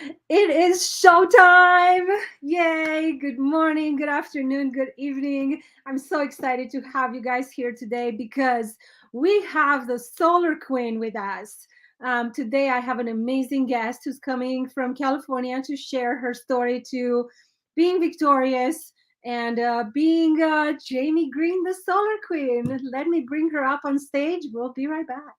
It is showtime! Yay! Good morning, good afternoon, good evening. I'm so excited to have you guys here today because we have the Solar Queen with us. Today, I have an amazing guest who's coming from California to share her story to being victorious and being Jamie Greene, the Solar Queen. Let me bring her up on stage. We'll be right back.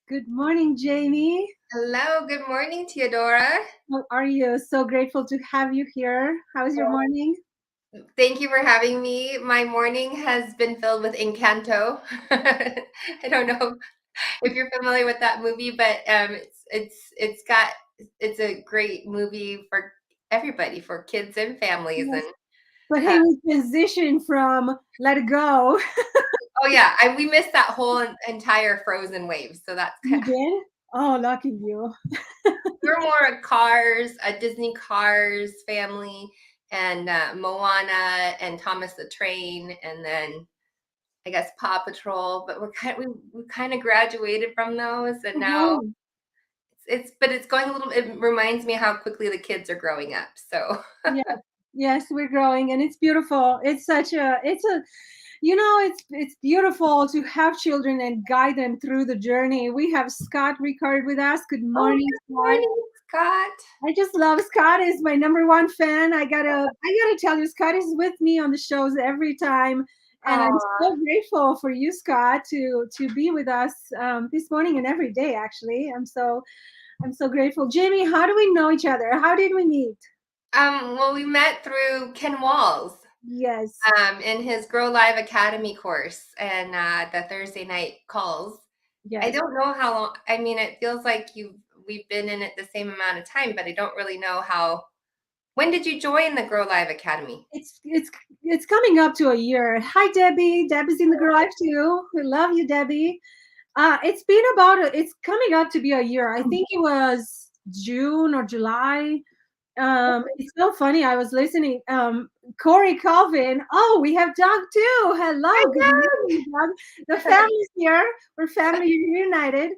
Good morning, Jamie. Hello, good morning, Teodora. How are you? So grateful to have you here. How's your morning? Thank you for having me. My morning has been filled with Encanto. I don't know if you're familiar with that movie, but it's a great movie for everybody, for kids and families. Yes. And But uh, hey, we transitioned from Let It Go. oh yeah, we missed that whole entire Frozen wave. So that's You did? Oh, lucky you. we're more a Cars, a Disney Cars family, and Moana and Thomas the Train, and then I guess Paw Patrol, but we kind of graduated from those, and now Okay. it's going a little. It reminds me how quickly the kids are growing up. So Yes. Yes, we're growing and it's beautiful. It's beautiful to have children and guide them through the journey. We have Scott Ricard with us. Good oh, morning, good Scott. morning, Scott. I just love Scott is my number one fan. I gotta tell you, Scott is with me on the shows every time, and I'm Oh, so grateful for you, Scott, to be with us this morning and every day. Actually, I'm so grateful. Jamie, how do we know each other? How did we meet? well, we met through Ken Walls, Yes, in his Grow Live Academy course, and the Thursday night calls. I yes. don't know how long. I mean, it feels like we've been in it the same amount of time, but I don't really know how. When did you join the Grow Live Academy? It's coming up to a year. Hi, Debbie. Debbie's in the garage too. We love you, Debbie. It's coming up to be a year. I think it was June or July. It's so funny. I was listening. Corey Calvin. Oh, we have Doug too. I Hello, good morning, Doug. The know. family's here. We're family reunited.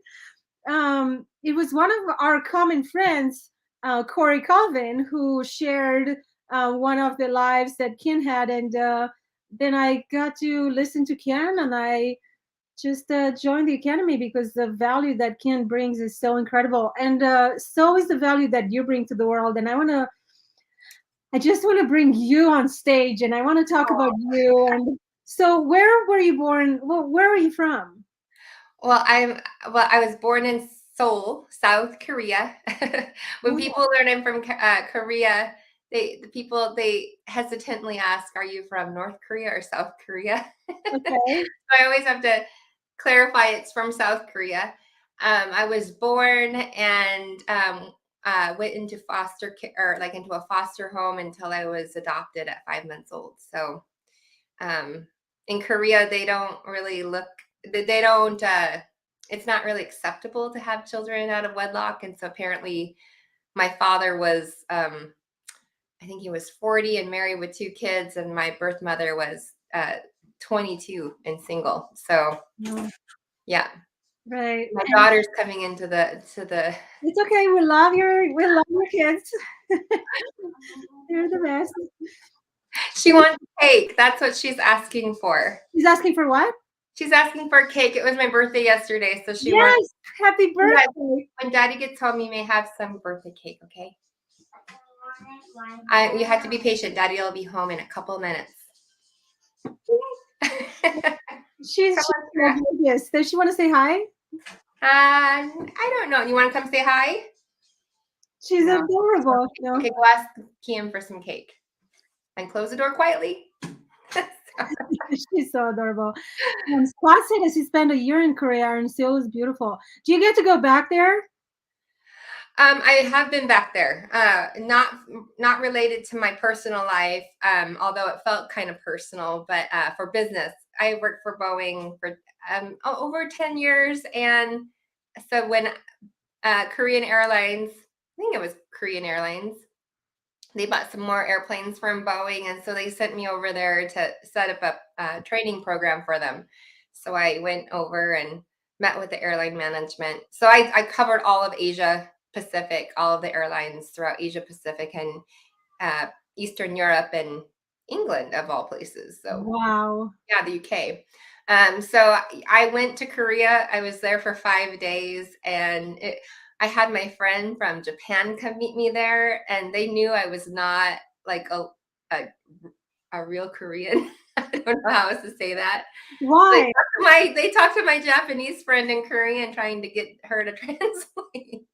It was one of our common friends, Corey Calvin, who shared one of the lives that Ken had, and then I got to listen to Ken, and I just joined the academy because the value that Ken brings is so incredible, and so is the value that you bring to the world. And I just want to bring you on stage, and I want to talk about you. And so, where were you born? Well, where are you from? Well, I was born in Seoul, South Korea. When Oh, people learn I'm from Korea, they hesitantly ask, "Are you from North Korea or South Korea?" okay. So I always have to clarify it's from South Korea. I was born and went into foster care, or like into a foster home until I was adopted at 5 months old. So um, in Korea, they don't really look. They don't. It's not really acceptable to have children out of wedlock, and so apparently, my father was. I think he was 40 and married with 2 kids, and my birth mother was 22 and single. So No, yeah, right. my daughter's coming into the. It's okay. We love your kids. They're the best. She wants cake. That's what she's asking for. He's asking for what? She's asking for a cake. It was my birthday yesterday, so she wants. Yes. Happy Yeah, birthday. when Daddy gets home, you may have some birthday cake. Okay. You have to be patient. Daddy will be home in a couple minutes. She's Come so on, gorgeous. Does she want to say hi? I don't know. You want to come say hi? She's No. adorable. No. Okay, go ask Kim for some cake and close the door quietly. She's so adorable. Scott said as he spent a year in Korea and Seoul is beautiful. Do you get to go back there? I have been back there. Not related to my personal life, although it felt kind of personal, but for business. I worked for Boeing for over 10 years. And so when Korean Airlines, I think it was Korean Airlines, they bought some more airplanes from Boeing, and so they sent me over there to set up a training program for them. So I went over and met with the airline management. So I covered all of Asia Pacific, all of the airlines throughout Asia Pacific and uh, Eastern Europe and England, of all places. So Wow. yeah, the UK. So I went to Korea. I was there for 5 days, and I had my friend from Japan come meet me there, and they knew I was not like a, a real Korean. I don't know how else to say that. Why? They talked to my Japanese friend in Korean, trying to get her to translate.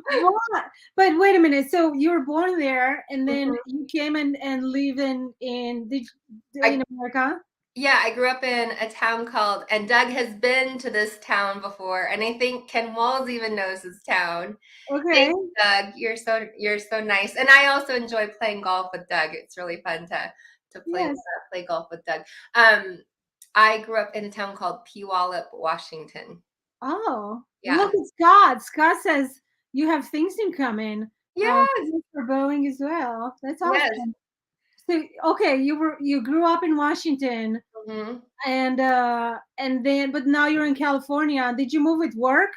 What? But wait a minute. So you were born there, and then Mhm. you came and live in I America. Yeah, I grew up in a town called, and Doug has been to this town before, and I think Ken Walls even knows this town. Okay. Thanks, Doug. You're so nice, and I also enjoy playing golf with Doug. It's really fun to Yes. play golf with Doug. Um, I grew up in a town called Puyallup, Washington. Oh, look Yeah. at Scott. Scott says you have things in common. Yes. He for Boeing as well. That's Yes. awesome. So okay, you grew up in Washington, hmm and then but now you're in California. Did you move with work?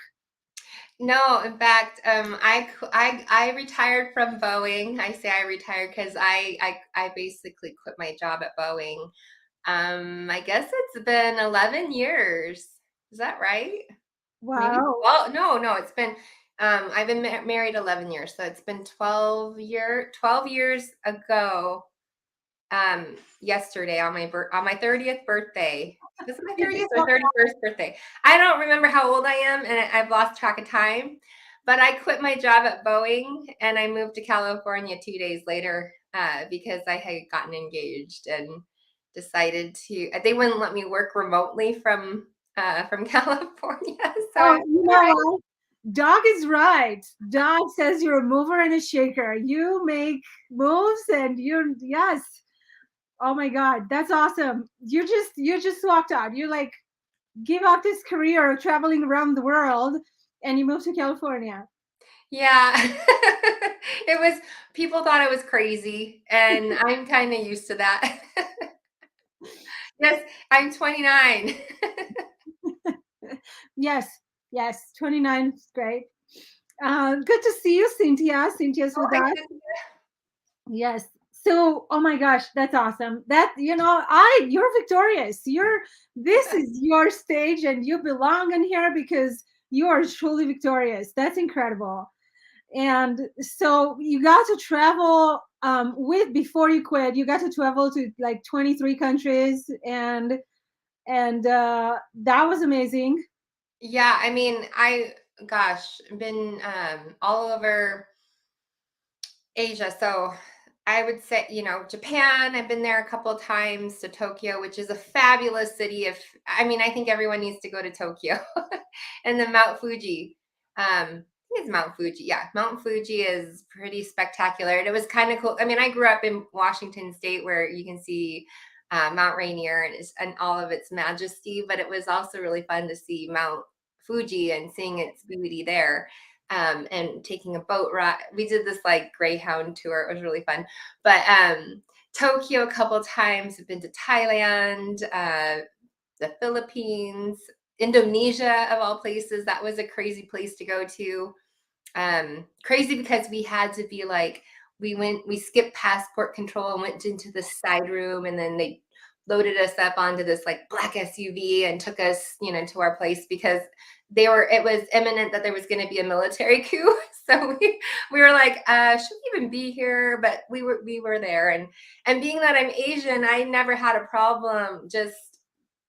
No, in fact, I retired from Boeing. I say I retired because I basically quit my job at Boeing. I guess it's been 11 years. Is that right? Maybe. Wow. Well, no, it's been I've been married 11 years, so it's been 12 years ago. Yesterday on my 30th birthday. Was it my It's 30th or so 31st birthday? I don't remember how old I am, and I've lost track of time. But I quit my job at Boeing and I moved to California 2 days later because I had gotten engaged and decided to. They wouldn't let me work remotely from California, so I Oh, was you like, all know right. what? Dog is right. Dog says you're a mover and a shaker. You make moves and you're yes. Oh my God, that's awesome. You just walked out. You like give up this career of traveling around the world and you moved to California. Yeah. It was People thought I was crazy, and I'm kind of used to that. Yes, I'm 29. Yes, yes, 29 is great. Good to see you, Cynthia. Cynthia's Oh with my us. goodness. Yes. So, oh my gosh, that's awesome. You're victorious. This is your stage and you belong in here because you are truly victorious. That's incredible. And so you got to travel before you quit, you got to travel to like 23 countries and that was amazing. Yeah, I mean, gosh, been all over Asia. So I would say, Japan, I've been there a couple of times, to Tokyo, which is a fabulous city. I think everyone needs to go to Tokyo. And then Mount Fuji. I think it's Mount Fuji. Yeah, Mount Fuji is pretty spectacular. And it was kind of cool. I mean, I grew up in Washington State where you can see Mount Rainier and all of its majesty, but it was also really fun to see Mount Fuji and seeing its beauty there, and taking a boat ride. We did this like Greyhound tour. It was really fun. But Tokyo a couple times. I've been to Thailand, the Philippines, Indonesia of all places. That was a crazy place to go to. Crazy because we had to be like, we skipped passport control and went into the side room, and then they loaded us up onto this like black SUV and took us, to our place because it was imminent that there was going to be a military coup. So we were like, should we even be here? But we were there. And being that I'm Asian, I never had a problem just,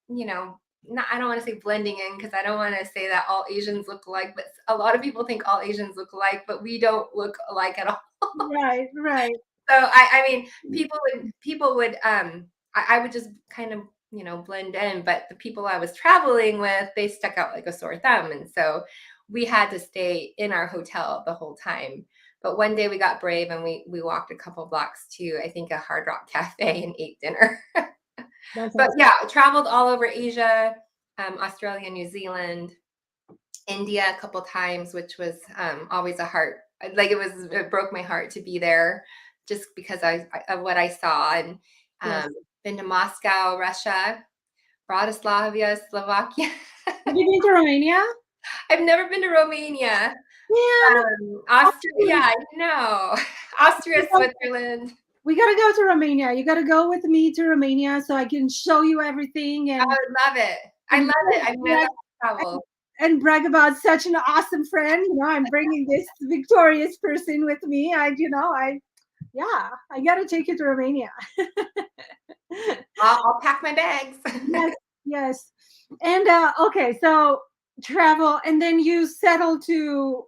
you know, not, I don't want to say blending in because I don't want to say that all Asians look alike, but a lot of people think all Asians look alike, but we don't look alike at all. Right, right. So I mean, I would just kind of, blend in, but the people I was traveling with, they stuck out like a sore thumb. And so we had to stay in our hotel the whole time. But one day we got brave and we walked a couple blocks to, I think, a Hard Rock Cafe and ate dinner. That's But awesome. yeah, traveled all over Asia, Australia, New Zealand, India a couple times, which was always a like it broke my heart to be there just because of what I saw. And Yes. been to Moscow, Russia, Bratislava, Slovakia. Have you been to Romania? I've never been to Romania. Man, Austria, yeah, I know. Austria, Switzerland. we gotta go to Romania. You gotta go with me to Romania so I can show you everything I would love it. I and love it. I've never traveled. and brag about such an awesome friend. You know, I'm bringing this victorious person with me. Yeah, I gotta take you to Romania. I'll pack my bags. Yes, yes. And okay, so travel, and then you settled to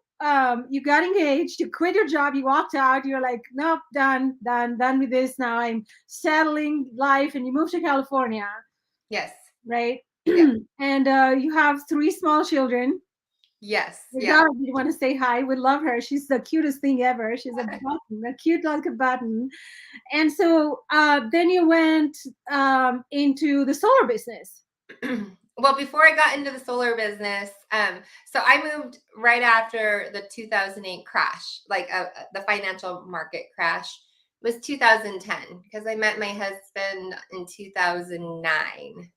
you got engaged, you quit your job, you walked out, you're like, nope, done with this. Now I'm settling life, and you moved to California, Yes. right? Yeah. And you have three small children. Yes. Your Yeah. daughter, you want to say hi? We love her. She's the cutest thing ever. She's a button, a cute like a button. And so then you went into the solar business. Well, before I got into the solar business, so I moved right after the 2008 crash, like the financial market crash. It was 2010 because I met my husband in 2009.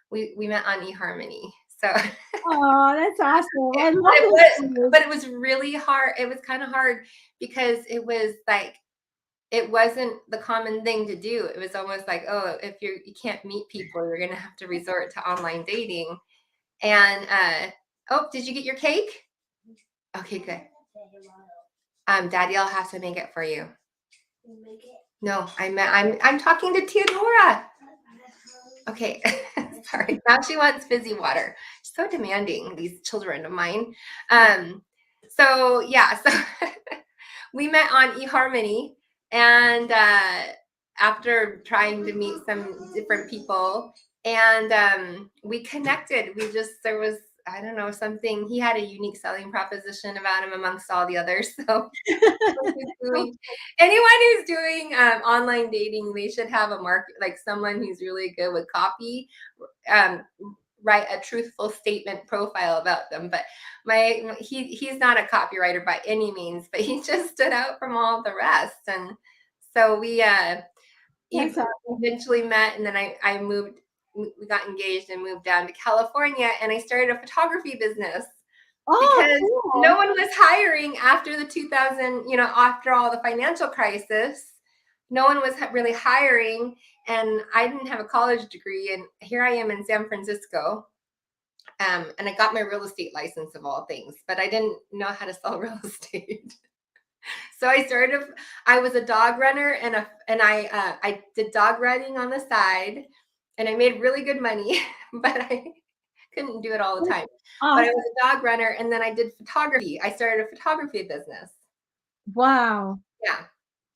We met on eHarmony. So Oh, that's awesome. I love it those was, stories. but it was really hard. It was kind of hard because it was like it wasn't the common thing to do. It was almost like, oh, if you can't meet people, you're gonna have to resort to online dating. And oh, did you get your cake? Okay, good. Daddy, I'll have to make it for you. No, I'm talking to Theodora. Okay, sorry. Now she wants fizzy water. She's so demanding, these children of mine. So yeah, so we met on eHarmony, and after trying to meet some different people, and we connected. There was, I don't know, something. He had a unique selling proposition about him amongst all the others. So anyone who's doing online dating, they should have a market, like someone who's really good with copy, um, write a truthful statement profile about them. But he's not a copywriter by any means, but he just stood out from all the rest. And so we eventually met, and then I moved. We got engaged and moved down to California, and I started a photography business because no Cool. one was hiring after the 2000, after all the financial crisis. No one was really hiring, and I didn't have a college degree, and here I am in San Francisco. And I got my real estate license of all things, but I didn't know how to sell real estate. So I was a dog runner, and I did dog running on the side, and I made really good money, but I couldn't do it all the time. But I Awesome. was a dog runner, and then I did photography. I started a photography business. Wow. Yeah.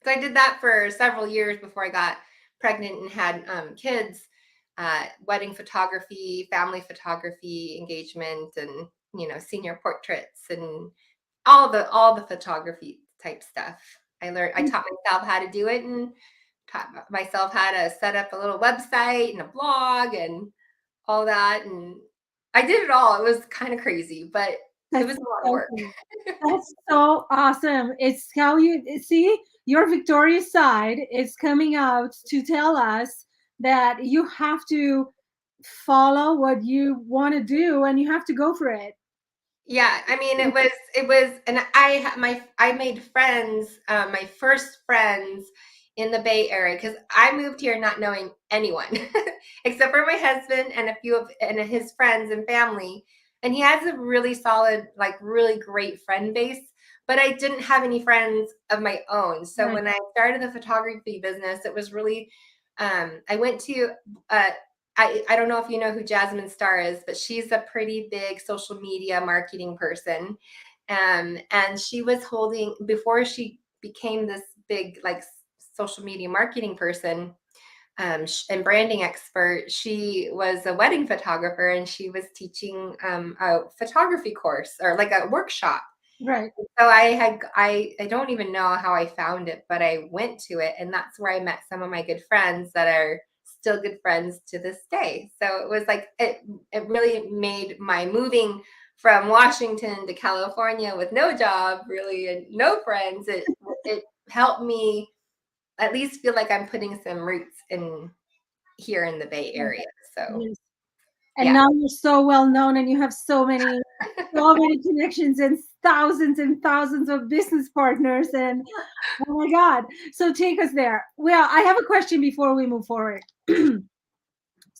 So I did that for several years before I got pregnant and had kids. Wedding photography, family photography, engagement, and senior portraits, and all the photography type stuff. I taught myself how to do it, and taught myself how to set up a little website and a blog and all that. And I did it all. It was kind of crazy, but it That's was a lot of so work. cool. That's so awesome. It's how you see your victorious side is coming out to tell us that you have to follow what you want to do and you have to go for it. Yeah, I mean, it was, and I made friends, my first friends in the Bay Area, because I moved here not knowing anyone except for my husband and a few of and his friends and family, and he has a really solid, like really great friend base. But I didn't have any friends of my own, so Right. when I started the photography business, it was really, I went to uh, I don't know if you know who Jasmine Star is, but she's a pretty big social media marketing person. And she was holding, before she became this big, like, social media marketing person, and branding expert, she was a wedding photographer, and she was teaching a photography course, or like a workshop. Right. So I don't even know how I found it, but I went to it, and that's where I met some of my good friends that are still good friends to this day. So it was like it really made my moving from Washington to California with no job, really, and no friends. It helped me at least feel like I'm putting some roots in here in the Bay Yes, Area. So yes. And yeah. now you're so well known and you have so many connections and thousands of business partners. And oh my God. So take us there. Well, I have a question before we move forward.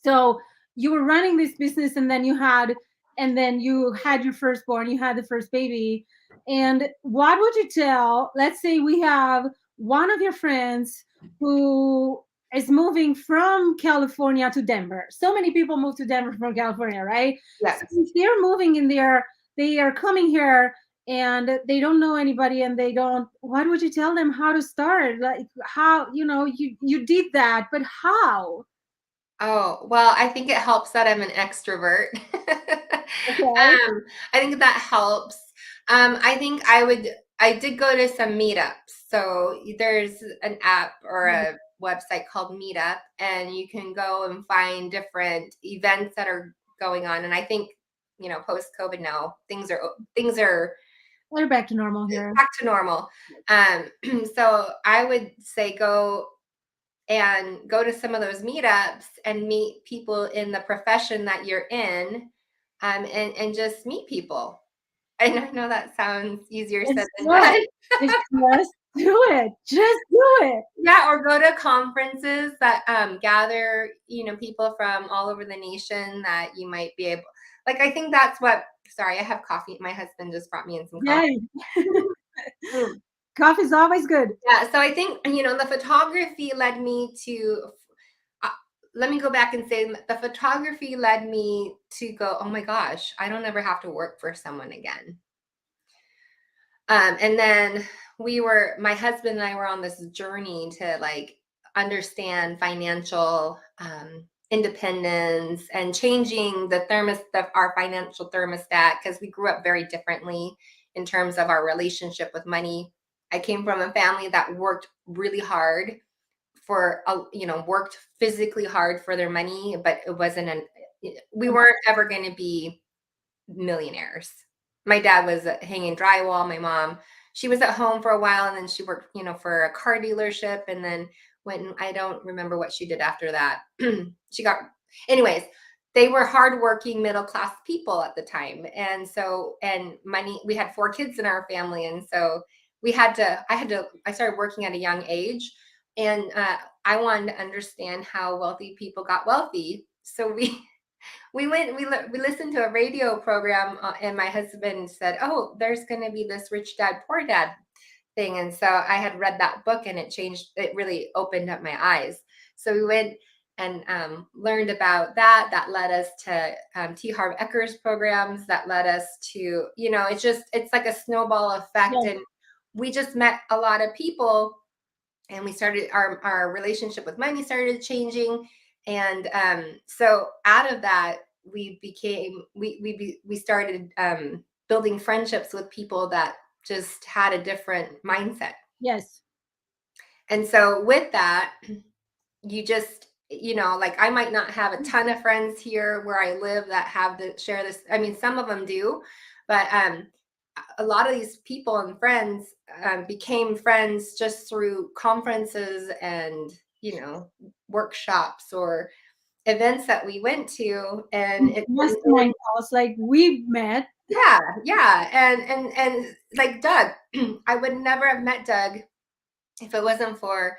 So you were running this business and then you had your firstborn, you had the first baby. And what would you tell, let's say we have one of your friends who is moving from California to Denver. So many people move to Denver from California, right? So Yes. if they're moving in there, they are coming here and they don't know anybody and they don't, what would you tell them how to start? Like how, you did that, but how? Oh, well, I think it helps that I'm an extrovert. Okay. I think that helps. I did go to some meetups. So there's an app or a website called Meetup, and you can go and find different events that are going on. And I think, post COVID now, things are We're back to normal here. back to normal. Um, so I would say go to some of those meetups and meet people in the profession that you're in, and just meet people. I know that sounds easier said It's than good. done. It's just do it. Just do it. Yeah, or go to conferences that gather, people from all over the nation that you might be able. Like, I think that's what. Sorry, I have coffee. My husband just brought me in some coffee. Yay. Mm. Coffee's always good. Yeah, so I think, the photography led me to, uh, let me go back and say the photography led me to go, oh my gosh, I don't ever have to work for someone again. And then my husband and I were on this journey to like understand financial independence and changing our financial thermostat, because we grew up very differently in terms of our relationship with money. I came from a family that worked really hard worked physically hard for their money, but we weren't ever going to be millionaires. My dad was hanging drywall. My mom, she was at home for a while, and then she worked, for a car dealership, and then I don't remember what she did after that. Anyways, they were hardworking middle class people at the time, and money. We had 4 kids in our family, and so I started working at a young age, and I wanted to understand how wealthy people got wealthy. So we listened to a radio program, and my husband said, oh, there's going to be this rich dad poor dad thing. And so I had read that book, and it really opened up my eyes. So we went and learned about that led us to T. Harv Eker's programs, that led us to, it's like a snowball effect. Yes. And we just met a lot of people, and we started our relationship with money started changing. And so out of that, we started building friendships with people that just had a different mindset. Yes. And so with that, you just, like, I might not have a ton of friends here where I live that share this. I mean, some of them do, but a lot of these people and friends became friends just through conferences and, workshops or events that we went to. And it's been really, Mastermind calls like we met. yeah. And like Doug, I would never have met Doug if it wasn't for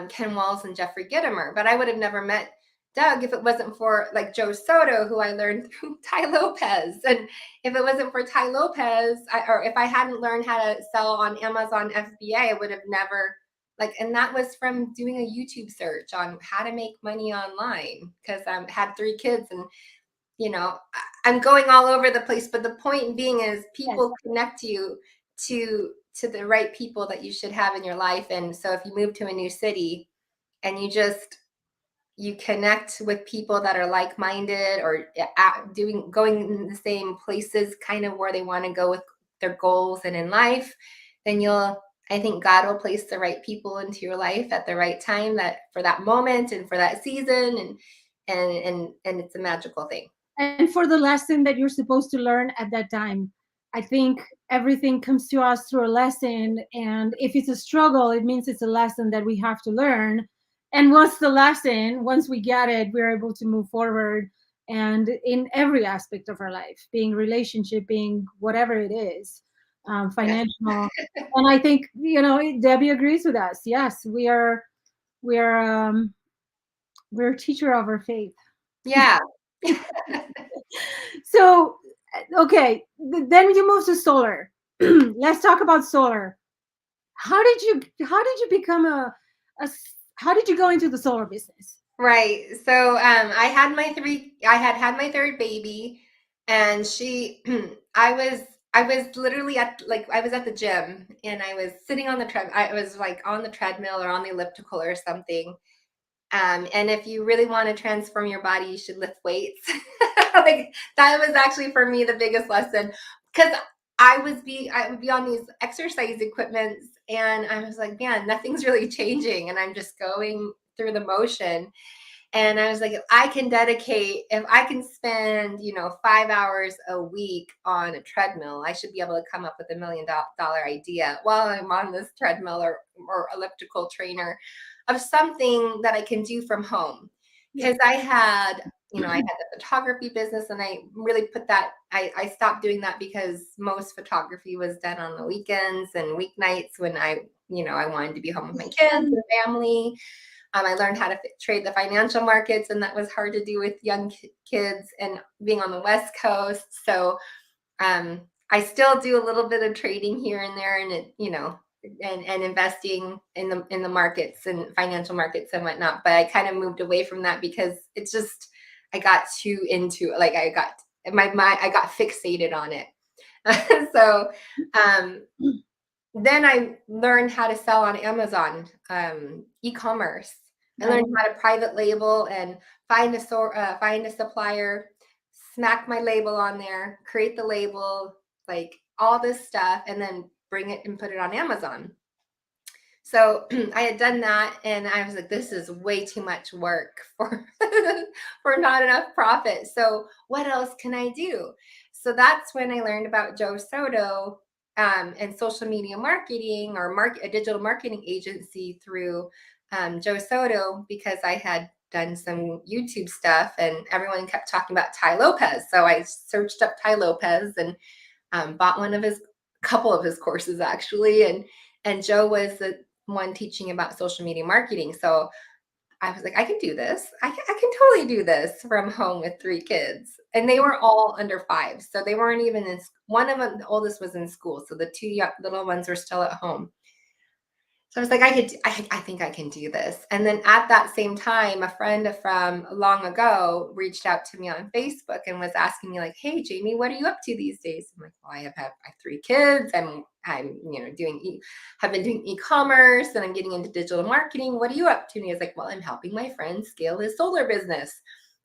Ken Walls and Jeffrey Gitomer. But I would have never met Doug if it wasn't for like Joe Soto, who I learned through Ty Lopez. And if it wasn't for Ty Lopez, or if I hadn't learned how to sell on Amazon FBA, I would have never and that was from doing a YouTube search on how to make money online, because I had 3 kids, and I'm going all over the place. But the point being is people connect you to the right people that you should have in your life. And so if you move to a new city and you connect with people that are like-minded, or going in the same places kind of where they want to go with their goals and in life, then I think God will place the right people into your life at the right time, that for that moment and for that season, and it's a magical thing. and for the lesson that you're supposed to learn at that time. I think everything comes to us through a lesson, and if it's a struggle, it means it's a lesson that we have to learn. And once we get it, we're able to move forward, and in every aspect of our life, being relationship, being whatever it is, Yes. financial. And I think, Debbie agrees with us. Yes, we are we're a teacher of our faith. Yeah. So, okay, then you move to solar. Let's talk about solar. How did you become how did you go into the solar business? Right. So I had my third baby, and I was literally I was at the gym, and I was sitting on the I was like on the treadmill or on the elliptical or something. And if you really want to transform your body, you should lift weights. Like that was actually for me the biggest lesson, because I would be on these exercise equipments, and I was like, man, nothing's really changing, and I'm just going through the motion. And I was like, if I can spend, 5 hours a week on a treadmill, I should be able to come up with $1 million idea while I'm on this treadmill or elliptical trainer of something that I can do from home. Yeah. Because I had the photography business, and I really I stopped doing that because most photography was done on the weekends and weeknights when I wanted to be home with my kids and family. I learned how to trade the financial markets, and that was hard to do with young kids and being on the West Coast. So I still do a little bit of trading here and there, and and investing in the markets and financial markets and whatnot. But I kind of moved away from that because it's just I got too into it. Like I got my mind, I got fixated on it. So um, then I learned how to sell on Amazon, e-commerce. I learned how to private label and find a supplier, smack my label on there, create the label, like all this stuff, and then bring it and put it on Amazon. So I had done that, and I was like, this is way too much work for for not enough profit. So what else can I do? So that's when I learned about Joe Soto, and social media marketing, or a digital marketing agency through Joe Soto, because I had done some YouTube stuff and everyone kept talking about Ty Lopez. So I searched up Ty Lopez and bought couple of his courses actually. And Joe was the one teaching about social media marketing. So I was like, I can do this. I can totally do this from home with 3 kids. And they were all under 5. So they weren't even one of them, the oldest, was in school. So the 2 little ones were still at home. So I was like, I think I can do this. And then at that same time, a friend from long ago reached out to me on Facebook and was asking me like, hey, Jamie, what are you up to these days? I'm like, well, I have 3 kids. I'm have been doing e-commerce, and I'm getting into digital marketing. What are you up to? And he was like, well, I'm helping my friend scale his solar business.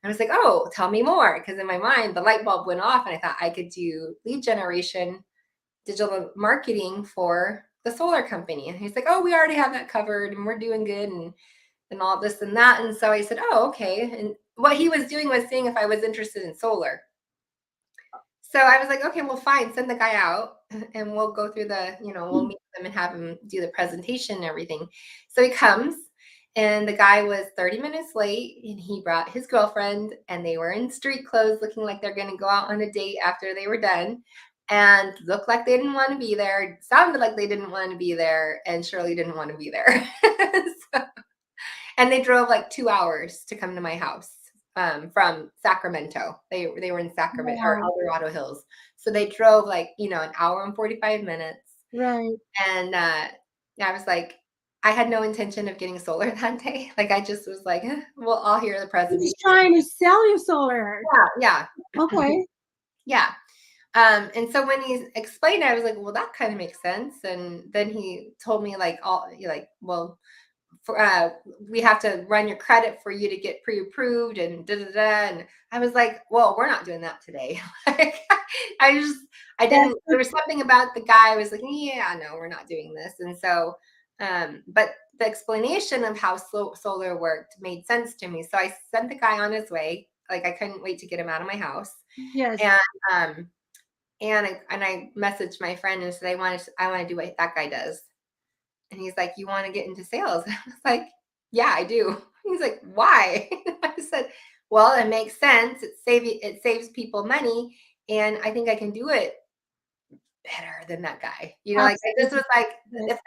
I was like, oh, tell me more. Because in my mind, the light bulb went off, and I thought I could do lead generation digital marketing for the solar company. And he's like, oh, we already have that covered, and we're doing good, and all this and that. And so I said, oh, okay. And what he was doing was seeing if I was interested in solar. So I was like, okay, well, fine, send the guy out, and we'll go through we'll meet them and have him do the presentation and everything. So he comes, and the guy was 30 minutes late, and he brought his girlfriend, and they were in street clothes looking like they're going to go out on a date after they were done, and looked like they didn't want to be there, sounded like they didn't want to be there, and Shirley didn't want to be there. So, and they drove like 2 hours to come to my house, from Sacramento. They were in Sacramento or Wow. El Dorado Hills. So they drove like, an hour and 45 minutes. Right. And I was like, I had no intention of getting solar that day. Like I just was like, well, I'll hear the He's presentation. just trying to sell you solar. Yeah. Okay. Yeah. And so when he explained it, I was like, well, that kind of makes sense. And then he told me well, we have to run your credit for you to get pre-approved and da da da. And I was like, well, we're not doing that today. Like, I didn't. There was something about the guy. I was like, yeah, no, we're not doing this. And so, but the explanation of how solar worked made sense to me. So I sent the guy on his way. like I couldn't wait to get him out of my house. Yes. And I messaged my friend and said, I want to do what that guy does. And he's like, you want to get into sales? I was like, yeah, I do. He's like, why? I said, well, it makes sense. It saves people money. And I think I can do it better than that guy. Like this Absolutely. was like, Yes.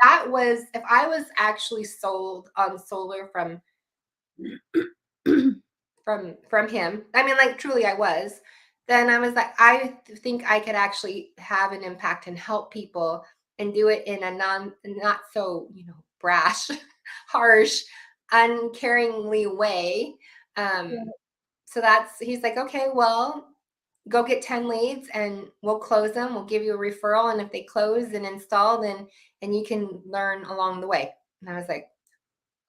if I was actually sold on solar from him, I mean, like truly I was, then I was like, I think I could actually have an impact and help people and do it in a not so, brash, harsh, uncaringly way. Um, so he's like, okay, well, go get 10 leads and we'll close them. We'll give you a referral. And if they close and install, then and you can learn along the way. And I was like,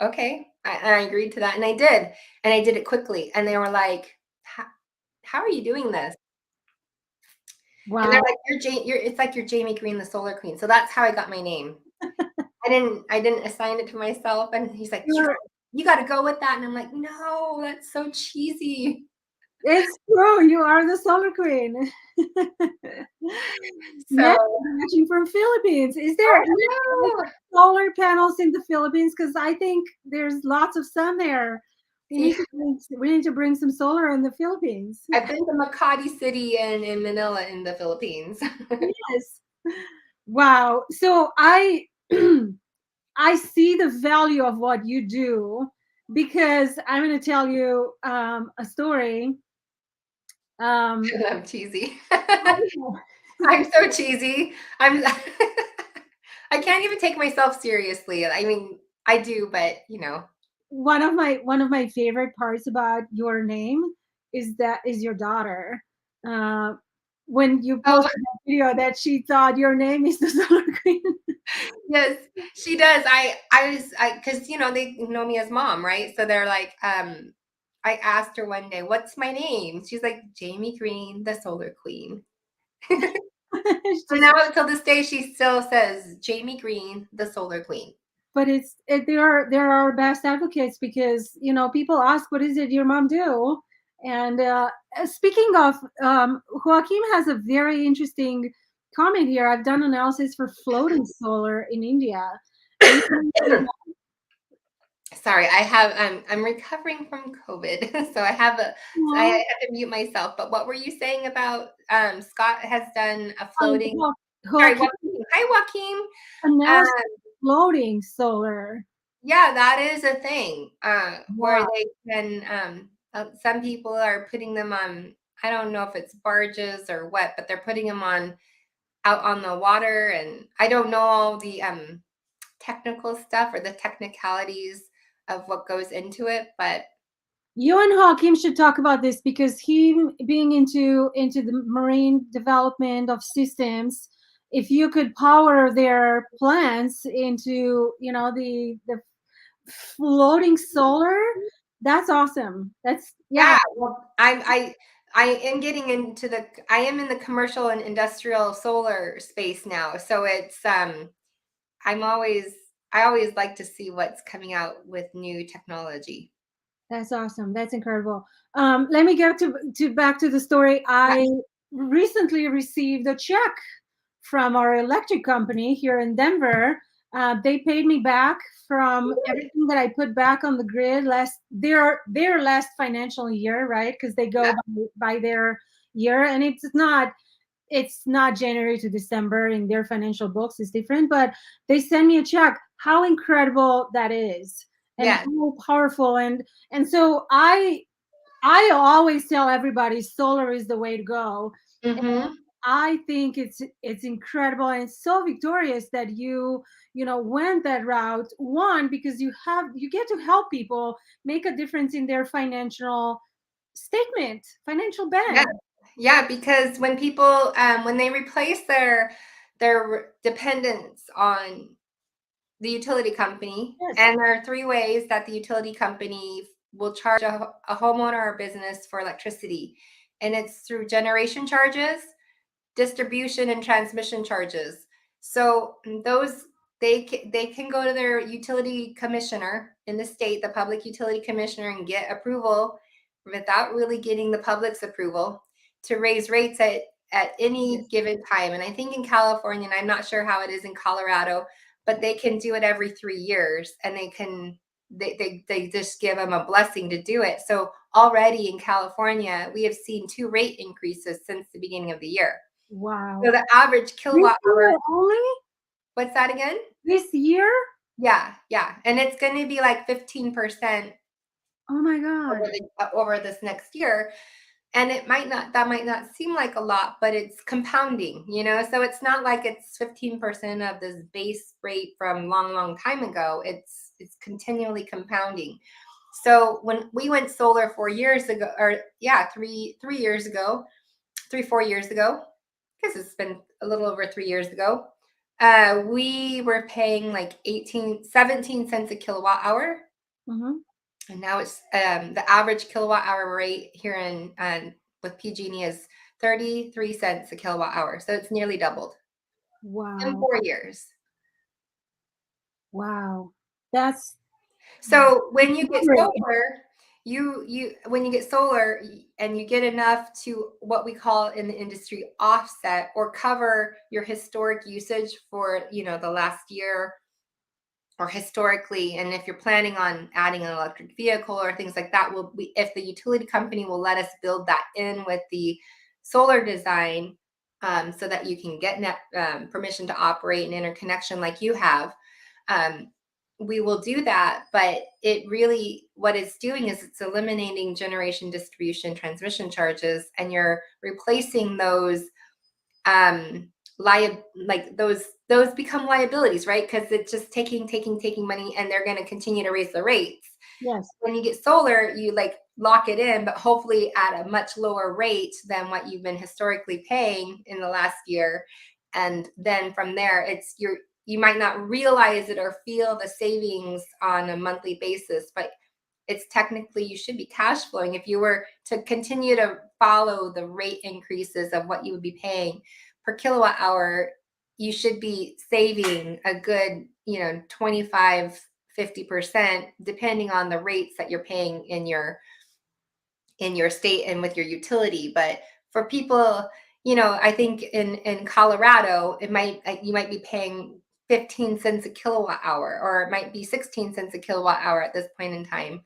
okay. I agreed to that. And I did. And I did it quickly. And they were like, how are you doing this? And they're Wow. like, it's like you're Jamie Greene, the solar queen. So that's how I got my name. I didn't assign it to myself. And he's like, you got to go with that. And I'm like, no, that's so cheesy. It's true. You are the solar queen. So Watching from Philippines. Is there solar panels in the Philippines? Because I think there's lots of sun there. We need to bring some solar in the Philippines. I've been to Makati City and in Manila in the Philippines. Yes. Wow. So I I see the value of what you do, because I'm going to tell you a story. I'm cheesy. I'm so cheesy. I can't even take myself seriously. I mean, I do, but One of my favorite parts about your name is your daughter. Uh, when you Oh, posted that video that she thought your name is the Solar Queen. yes, she does. Because they know me as mom, right? So they're like, I asked her one day, "What's my name?" She's like, "Jamie Greene, the Solar Queen." And now until this day, she still says Jamie Greene, the Solar Queen. But they're our best advocates, because people ask, what is it your mom do? And speaking of, Joaquim has a very interesting comment here. I've done analysis for floating solar in India. Sorry, I'm recovering from COVID, so I have to mute myself. But what were you saying about Scott has done a floating? Sorry, Joaquim, Joaquin. Hi, Joaquin. analysis floating solar. Yeah, that is a thing where Wow. they can. Some people are putting them on. I don't know if it's barges or what, but they're putting them out on the water, and I don't know all the technical stuff or the technicalities of what goes into it, but You and Hakim should talk about this, because he being into the marine development of systems, if you could power their plants into the floating solar, that's awesome. That's yeah. Well, I am getting into I am in the commercial and industrial solar space now, so it's I always like to see what's coming out with new technology. That's awesome. That's incredible. Let me get to back to the story. I recently received a check from our electric company here in Denver. They paid me back from everything that I put back on the grid their last financial year, right? Because they go by their year, and it's not January to December in their financial books. It's different, but they send me a check. How incredible that is, and how powerful. And so I always tell everybody solar is the way to go. Mm-hmm. I think it's incredible, and it's so victorious that went that route. One, because you get to help people make a difference in their financial statement, financial Yeah, band. yeah, because when people when they replace their dependence on the utility company, Yes. and there are three ways that the utility company will charge a homeowner or business for electricity, and it's through generation charges, distribution, and transmission charges. So those they can go to their utility commissioner in the state, the public utility commissioner, and get approval without really getting the public's approval to raise rates at any Yes. given time. And I think in California, and I'm not sure how it is in Colorado, but they can do it every 3 years, and they just give them a blessing to do it. So already in California, we have seen 2 rate increases since the beginning of the year. So Wow. the average This kilowatt hour, year only? what's that again? This year? Yeah, yeah. And it's going to be like 15% Oh my God. over this next year. And that might not seem like a lot, but it's compounding, so it's not like it's 15% of this base rate from long time ago. It's continually compounding. So when we went solar 4 years ago, or yeah, 3 years ago, 4 years ago, because it's been a little over 3 years ago, we were paying like 17 cents a kilowatt hour. Mm-hmm. And now it's the average kilowatt hour rate here in with PG&E is 33 cents a kilowatt hour. So it's nearly doubled in Wow. 4 years. Wow. That's So when you get great. solar, you when you get solar and you get enough to what we call in the industry offset or cover your historic usage for, the last year or historically, and if you're planning on adding an electric vehicle or things like that, if the utility company will let us build that in with the solar design, so that you can get net permission to operate an interconnection like you have, um, we will do that. But it really, what it's doing is it's eliminating generation, distribution, transmission charges, and you're replacing those like those become liabilities, right? Because it's just taking money, and they're going to continue to raise the rates. Yes. When you get solar, you like lock it in, but hopefully at a much lower rate than what you've been historically paying in the last year. And then from there, you might not realize it or feel the savings on a monthly basis, but it's technically, you should be cash flowing if you were to continue to follow the rate increases of what you would be paying per kilowatt hour. You should be saving a good 25-50% depending on the rates that you're paying in your state and with your utility. But for people, I think in Colorado, you might be paying 15 cents a kilowatt hour, or it might be 16 cents a kilowatt hour at this point in time.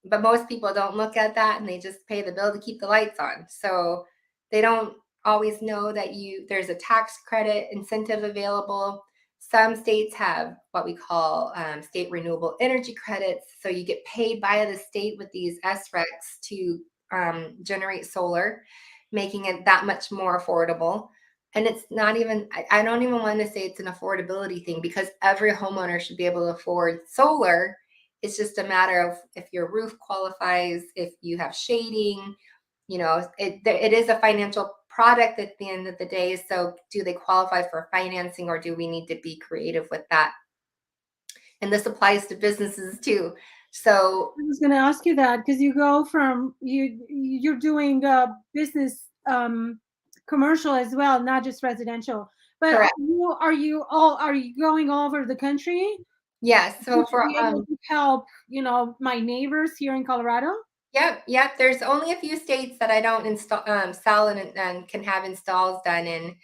But most people don't look at that, and they just pay the bill to keep the lights on. So they don't always know that there's a tax credit incentive available. Some states have what we call state renewable energy credits. So you get paid by the state with these SRECs to generate solar, making it that much more affordable. And it's not even, I don't even want to say it's an affordability thing, because every homeowner should be able to afford solar. It's just a matter of if your roof qualifies, if you have shading, it is a financial product at the end of the day. So do they qualify for financing, or do we need to be creative with that? And this applies to businesses too. So I was going to ask you that because you go from you're doing business commercial as well, not just residential. But correct. are you going all over the country? Yes. So Would for you be able to help, my neighbors here in Colorado? yep. There's only a few states that I don't install sell and can have installs done in,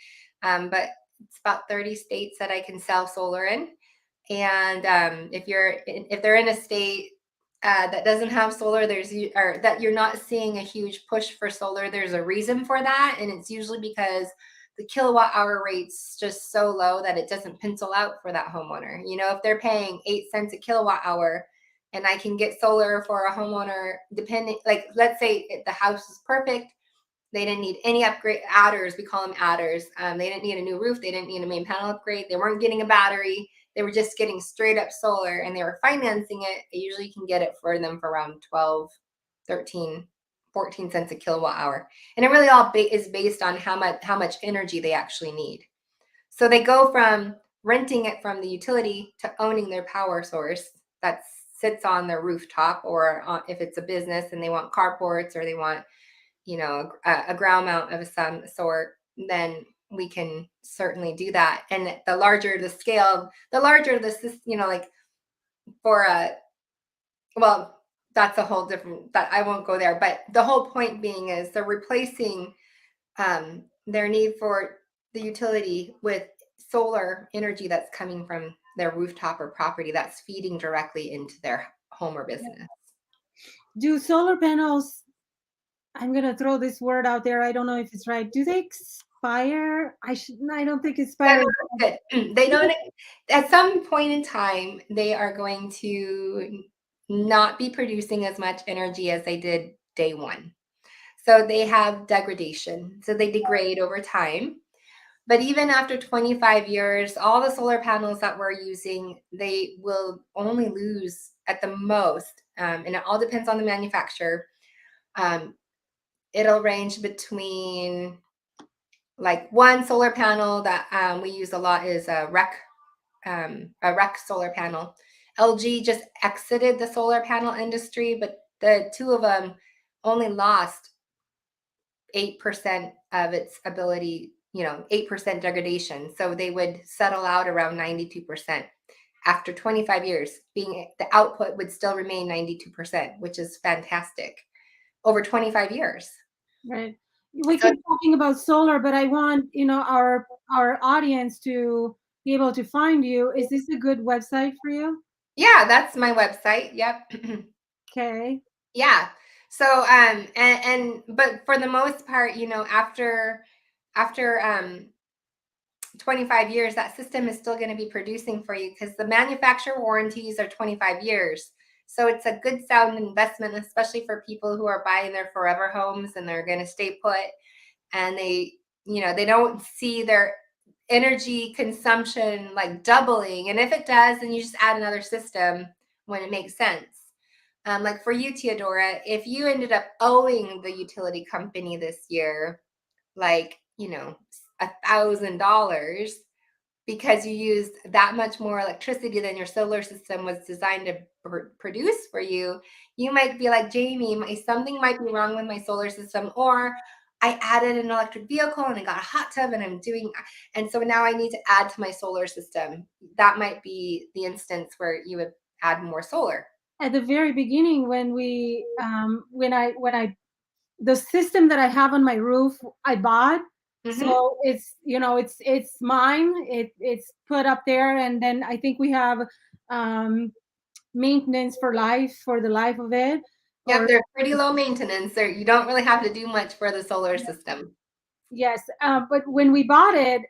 but it's about 30 states that I can sell solar in. And if they're in a state that doesn't have solar, or that you're not seeing a huge push for solar, there's a reason for that, and it's usually because the kilowatt hour rate's just so low that it doesn't pencil out for that homeowner. If they're paying 8 cents a kilowatt hour, and I can get solar for a homeowner, depending, like let's say the house is perfect, they didn't need any upgrade adders. We call them adders. They didn't need a new roof. They didn't need a main panel upgrade. They weren't getting a battery. They were just getting straight up solar, and they were financing it. They usually can get it for them for around 12, 13, 14 cents a kilowatt hour. And it really all is based on how much energy they actually need. So they go from renting it from the utility to owning their power source that sits on their rooftop, or if it's a business and they want carports, or they want a ground mount of some sort, then we can certainly do that. And the larger the scale, the larger the system, like for a, well, that's a whole different, that I won't go there. But the whole point being is they're replacing their need for the utility with solar energy that's coming from their rooftop or property that's feeding directly into their home or business. Do solar panels, I'm gonna throw this word out there. I don't know if it's right. Do they expire? I don't think Yeah, expire. no, that's good. They don't, at some point in time, they are going to not be producing as much energy as they did day one. So they have degradation. So they degrade over time. But even after 25 years, all the solar panels that we're using, they will only lose at the most, and it all depends on the manufacturer. Um, it'll range between, like, one solar panel that we use a lot is a rec solar panel. LG just exited the solar panel industry, but the two of them only lost 8% of its ability, 8% degradation. So they would settle out around 92%. After 25 years, being the output would still remain 92%, which is fantastic over 25 years. Right. We So keep talking about solar, but I want, our audience to be able to find you. Is this a good website for you? yeah, that's my website. Yep. Okay. Yeah. So and but for the most part, after 25 years, that system is still going to be producing for you because the manufacturer warranties are 25 years. So it's a good sound investment, especially for people who are buying their forever homes and they're going to stay put, and they don't see their energy consumption like doubling. And if it does, then you just add another system when it makes sense. Like for you, Teodora, if you ended up owing the utility company this year, like, $1,000 because you used that much more electricity than your solar system was designed to produce for you, you might be like, Jamie, something might be wrong with my solar system, or I added an electric vehicle and I got a hot tub and so now I need to add to my solar system. That might be the instance where you would add more solar. At the very beginning, when I the system that I have on my roof, I bought. Mm-hmm. So it's mine. It's put up there, and then I think we have um, maintenance for the life of it. Yep, Or they're pretty low maintenance. You don't really have to do much for the solar system. yes, but when we bought it,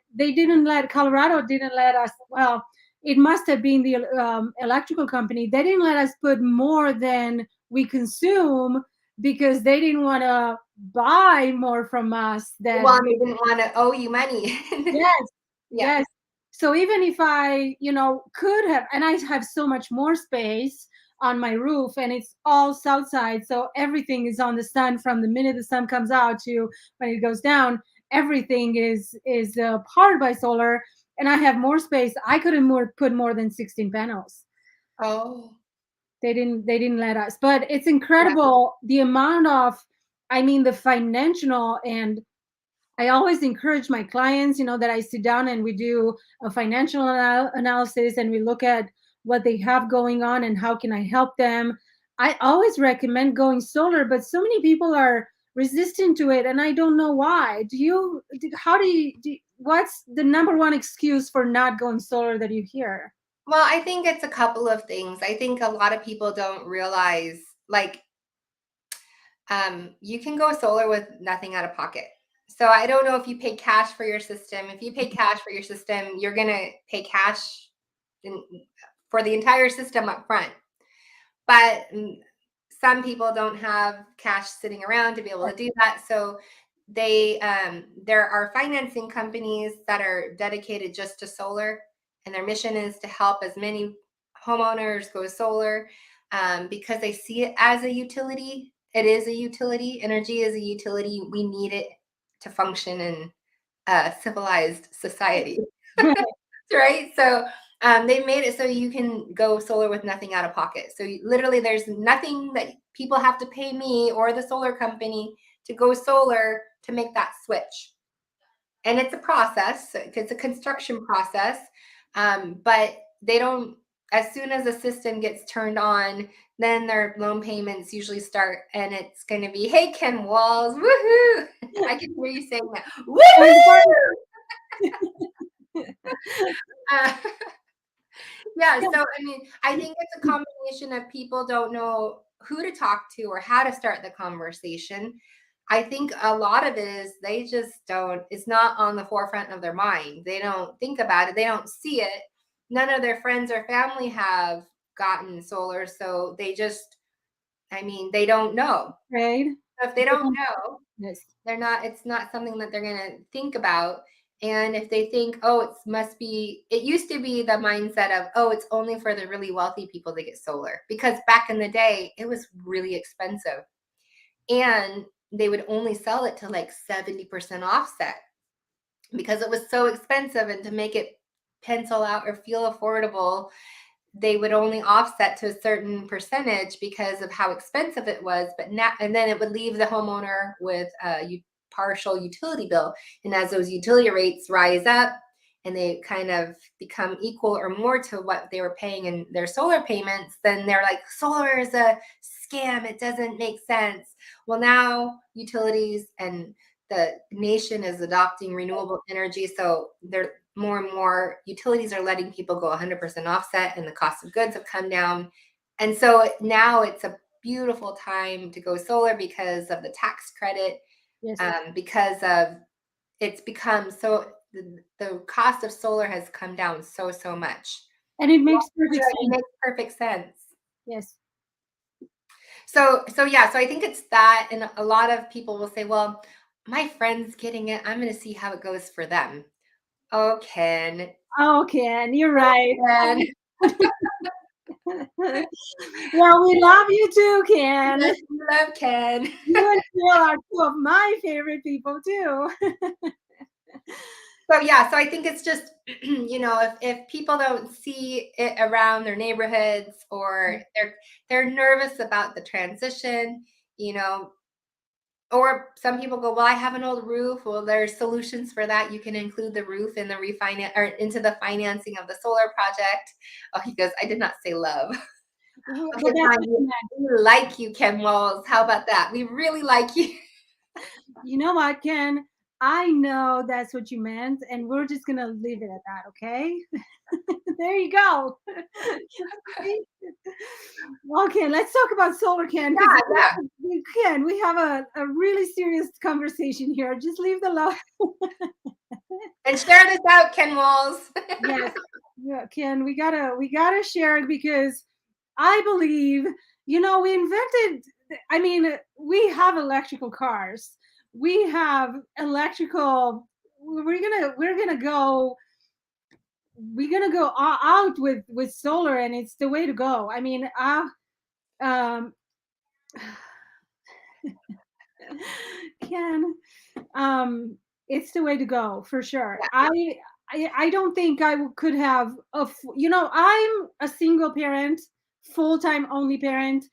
Colorado didn't let us. Well, it must have been the electrical company. They didn't let us put more than we consume because they didn't want to buy more from us. That Well, they didn't want to owe you money. yes, Yeah. yes. So even if I, could have, and I have so much more space on my roof, and it's all south side, so everything is on the sun from the minute the sun comes out to when it goes down. Everything is powered by solar, and I have more space. I couldn't put more than 16 panels. Oh, They didn't let us, but it's yeah. incredible the amount of, I mean, the financial. And I always encourage my clients, that I sit down and we do a financial analysis and we look at what they have going on and how can I help them. I always recommend going solar, but so many people are resistant to it, and I don't know why. How what's the number one excuse for not going solar that you hear? Well, I think it's a couple of things. I think a lot of people don't realize, like, you can go solar with nothing out of pocket. So I don't know if you pay cash for your system. If you pay cash for your system, you're going to pay cash in, for the entire system up front. But some people don't have cash sitting around to be able to do that. So there are financing companies that are dedicated just to solar, and their mission is to help as many homeowners go solar, because they see it as a utility. It is a utility. Energy is a utility. We need it to function in a civilized society. Right? So they made it so you can go solar with nothing out of pocket. So literally, there's nothing that people have to pay me or the solar company to go solar to make that switch. And it's a process. It's a construction process, but they don't. as soon as the system gets turned on, then their loan payments usually start, and it's going to be, hey, Ken Walls, woohoo! I can hear you saying that, woohoo! Uh, yeah, so I mean, I think it's a combination of people don't know who to talk to or how to start the conversation. I think a lot of it is they just don't, it's not on the forefront of their mind. They don't think about it, they don't see it. None of their friends or family have gotten solar, so they just, I mean, they don't know. Right? So if they don't know, Yes. it's not something that they're going to think about. And if they think, oh, it must be, it used to be the mindset of, oh, it's only for the really wealthy people to get solar, because back in the day it was really expensive and they would only sell it to like 70% offset because it was so expensive, and to make it pencil out or feel affordable, they would only offset to a certain percentage because of how expensive it was. But now, and then it would leave the homeowner with a partial utility bill. And as those utility rates rise up and they kind of become equal or more to what they were paying in their solar payments, then they're like, solar is a scam, it doesn't make sense. Well, now utilities and the nation is adopting renewable energy, so they're more and more utilities are letting people go 100% offset, and the cost of goods have come down. And so now it's a beautiful time to go solar because of the tax credit, Yes. because of it's become so the cost of solar has come down so much. And it makes perfect It sense. makes perfect sense. Yes. So yeah, so I think it's that, and a lot of people will say, well, my friend's getting it, I'm going to see how it goes for them. Oh, Ken. Oh, Ken, you're right. Ken. Well, we love you too, Ken. Yes, we love Ken. You and Phil are two of my favorite people too. So yeah, so I think it's just, you know, if people don't see it around their neighborhoods, or they're nervous about the transition, you know, or some people go, well, I have an old roof. Well, there's solutions for that. You can include the roof in the refinance or into the financing of the solar project. Oh, he goes, I did not say love. But Okay, that's fine. what you meant. We like you, Ken Walls. How about that? We really like you. You know what, Ken? I know that's what you meant, and we're just gonna leave it at that, okay? There you go. Okay, let's talk about solar, Ken, because Yeah. we have a really serious conversation here. Just leave the love. And share this out, Ken Walls. Yes, yeah, Ken, we gotta share it because I believe, we invented. I mean, we have electrical cars. We have electrical. We're gonna go out with solar, and it's the way to go. I mean, um, Ken, it's the way to go for sure. I don't think could have I'm a single parent, full-time only parent,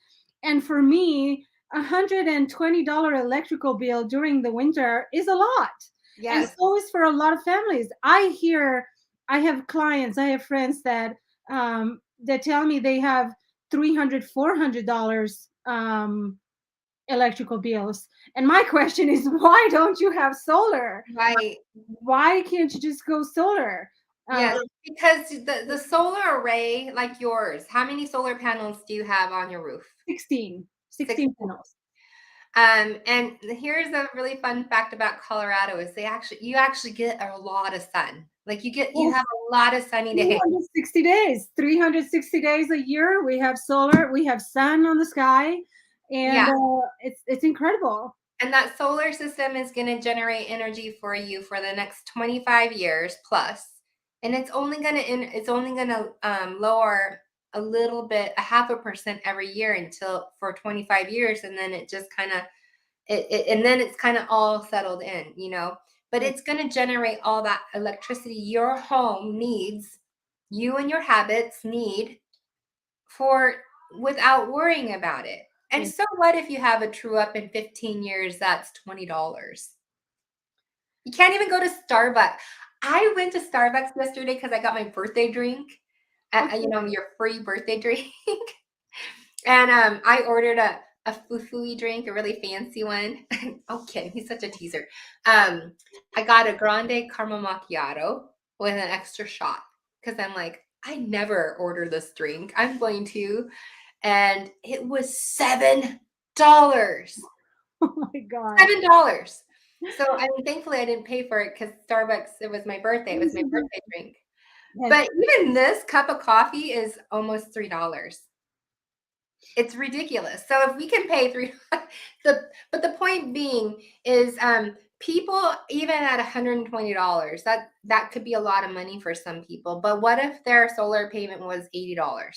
and for me, $120 electrical bill during the winter is a lot. And Yes. so is for a lot of families. I have clients, I have friends that tell me they have $300, $400 electrical bills. And my question is, why don't you have solar? Right. Why can't you just go solar? Yes. Because the solar array, like yours, how many solar panels do you have on your roof? 16 panels. And here's a really fun fact about Colorado is you actually get a lot of sun. Like you have a lot of sunny days. 360 days, 360 days a year. We have solar, we have sun on the sky, and Yeah. it's incredible. And that solar system is going to generate energy for you for the next 25 years plus. And it's only going to lower a little bit, a 0.5% every year until for 25 years, and then it just kind of and then it's kind of all settled in, you know. But it's going to generate all that electricity your home needs, you and your habits need for without worrying about it. And Yes. so what if you have a true up in 15 years that's $20? You can't even go to Starbucks. I went to Starbucks yesterday because I got my birthday drink. you know, your free birthday drink. And I ordered a foo-foo drink, a really fancy one. Oh, kid, he's such a teaser. I got a grande caramel macchiato with an extra shot because I'm like, I never order this drink. I'm going to, and it was $7. Oh my God. $7. So I mean, thankfully I didn't pay for it because Starbucks. It was my birthday. It was my birthday drink. Yes. But even this cup of coffee is almost $3. It's ridiculous. So if we can pay but the point being is people even at $120, that could be a lot of money for some people. But what if their solar payment was $80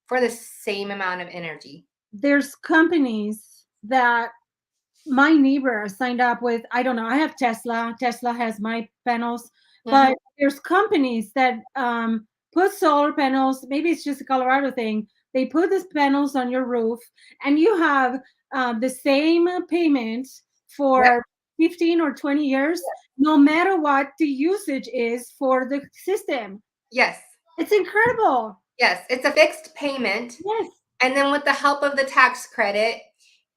for the same amount of energy? There's companies that my neighbor signed up with. I don't know. I have Tesla. Tesla has my panels, Mhm. but there's companies that put solar panels. Maybe it's just a Colorado thing. They put these panels on your roof, and you have the same payment Yep. for 15 or 20 years, no matter what the usage is for the system. Yes. It's incredible. Yes. It's a fixed payment. Yes. And then with the help of the tax credit,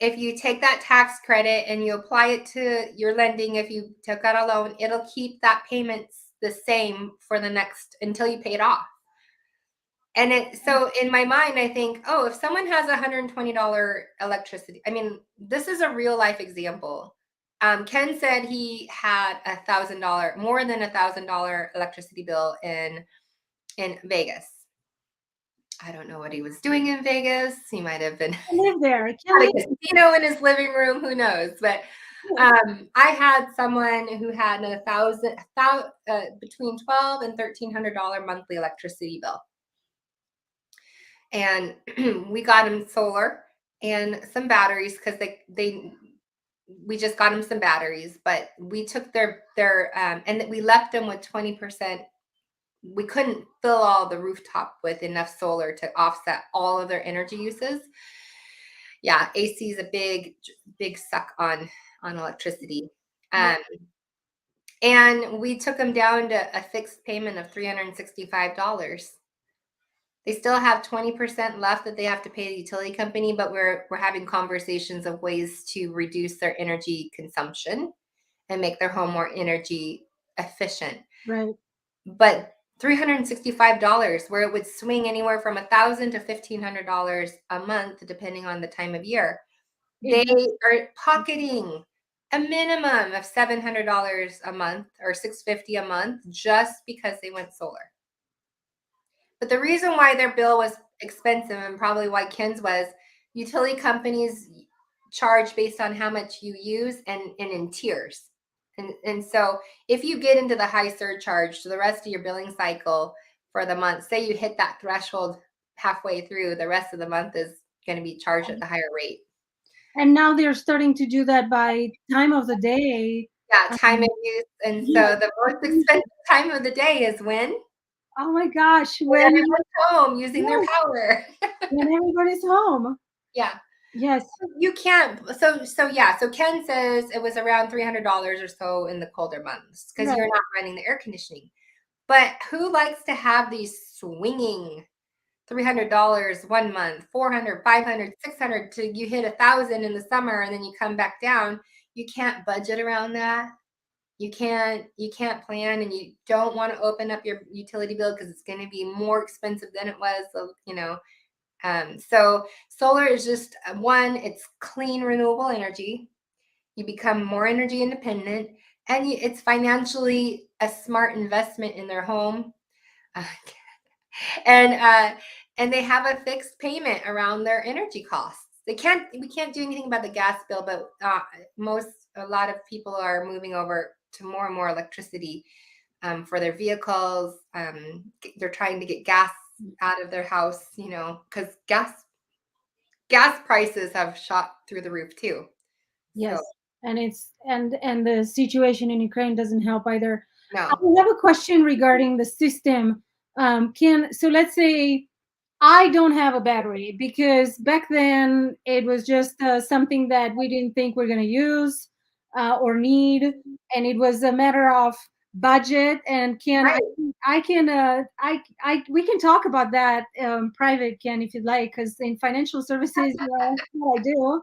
if you take that tax credit and you apply it to your lending, if you took out a loan, it'll keep that payment the same for the next until you pay it off. And so in my mind, I think, oh, if someone has $120 electricity, I mean, this is a real life example. Ken said he had $1,000, more than $1,000 electricity bill in Vegas. I don't know what he was doing in Vegas. He might have been I live there. I at can't a live casino in his living room. Who knows? But I had someone who had between $1,200 and $1,300 monthly electricity bill, and we got him solar and some batteries because we just got him some batteries, but we took their and we left them with 20%. We couldn't fill all the rooftop with enough solar to offset all of their energy uses. Yeah, AC is a big suck on electricity. Yeah. And we took them down to a fixed payment of $365. They still have 20% left that they have to pay the utility company, but we're having conversations of ways to reduce their energy consumption and make their home more energy efficient. Right. But $365, where it would swing anywhere from $1,000 to $1,500 a month, depending on the time of year, they are pocketing a minimum of $700 a month or $650 a month just because they went solar. But the reason why their bill was expensive, and probably why Ken's was, utility companies charge based on how much you use and in tiers. And so if you get into the high surcharge to the rest of your billing cycle for the month, say you hit that threshold halfway through, the rest of the month is going to be charged at the higher rate. And now they're starting to do that by time of the day. Yeah, time of use. And so the most expensive time of the day is when Oh my gosh, when everyone's home using their yes, power. when everybody's home. Yeah. Yes. You can't. So Ken says it was around $300 or so in the colder months because Right. you're not running the air conditioning. But who likes to have these swinging $300 one month, 400, 500, 600 to you hit 1,000 in the summer and then you come back down? You can't budget around that. You can't plan, and you don't want to open up your utility bill because it's going to be more expensive than it was. So, so solar is just one, it's clean, renewable energy. You become more energy independent, and it's financially a smart investment in their home. And they have a fixed payment around their energy costs. We can't do anything about the gas bill, but a lot of people are moving over to more and more electricity for their vehicles. They're trying to get gas out of their house, because gas prices have shot through the roof too. Yes. So, And it's and the situation in Ukraine doesn't help either. no. I have a question regarding the system. So let's say I don't have a battery because back then it was just something that we didn't think we're going to use or need, and it was a matter of budget, and Right. we can talk about that private, Ken, if you'd like, because in financial services, that's what I do.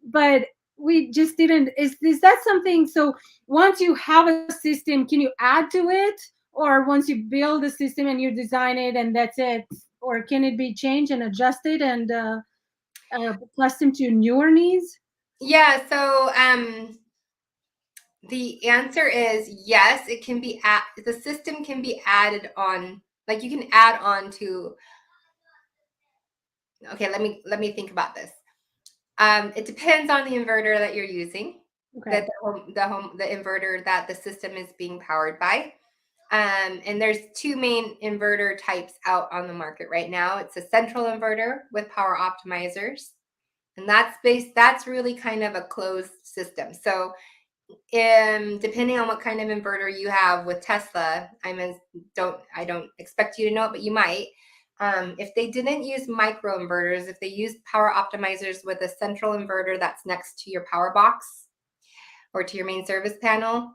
But we just didn't. Is that something? So once you have a system, can you add to it, or once you build a system and you design it and that's it, or can it be changed and adjusted and custom to newer needs? Yeah. So the answer is yes. It can be the system can be added on. Like you can add on to. Okay. Let me think about this. It depends on the inverter that you're using. Okay. That the inverter that the system is being powered by. And there's two main inverter types out on the market right now. It's a central inverter with power optimizers, and that's really kind of a closed system. So depending on what kind of inverter you have with Tesla, I don't expect you to know it, but you might. If they didn't use microinverters, if they used power optimizers with a central inverter that's next to your power box or to your main service panel,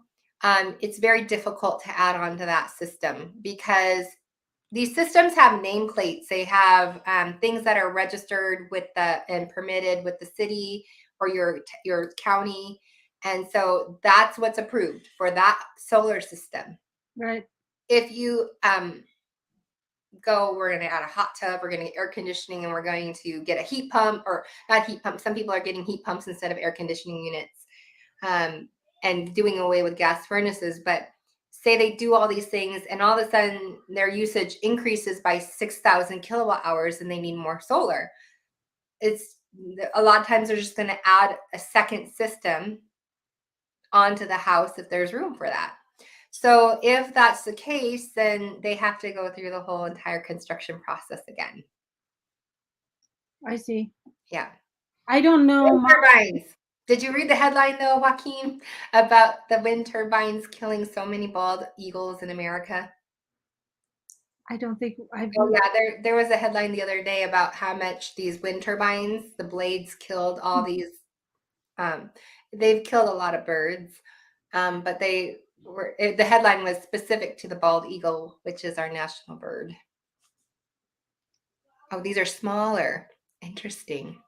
it's very difficult to add on to that system because these systems have nameplates. They have things that are registered with and permitted with the city or your county, and so that's what's approved for that solar system. Right. If you we're going to add a hot tub, we're going to get air conditioning, and we're going to get a heat pump, or not heat pump. Some people are getting heat pumps instead of air conditioning units, and doing away with gas furnaces. But say they do all these things and all of a sudden their usage increases by 6,000 kilowatt hours and they need more solar. It's a lot of times they're just going to add a second system onto the house if there's room for that. So if that's the case, then they have to go through the whole entire construction process again. I see. Yeah. I don't know. Wind turbines. Did you read the headline though, Joaquin, about the wind turbines killing so many bald eagles in America? I don't think I've. Oh yeah, there was a headline the other day about how much these wind turbines, the blades killed all these. Um, they've killed a lot of birds, but the headline was specific to the bald eagle, which is our national bird. Oh, these are smaller. Interesting.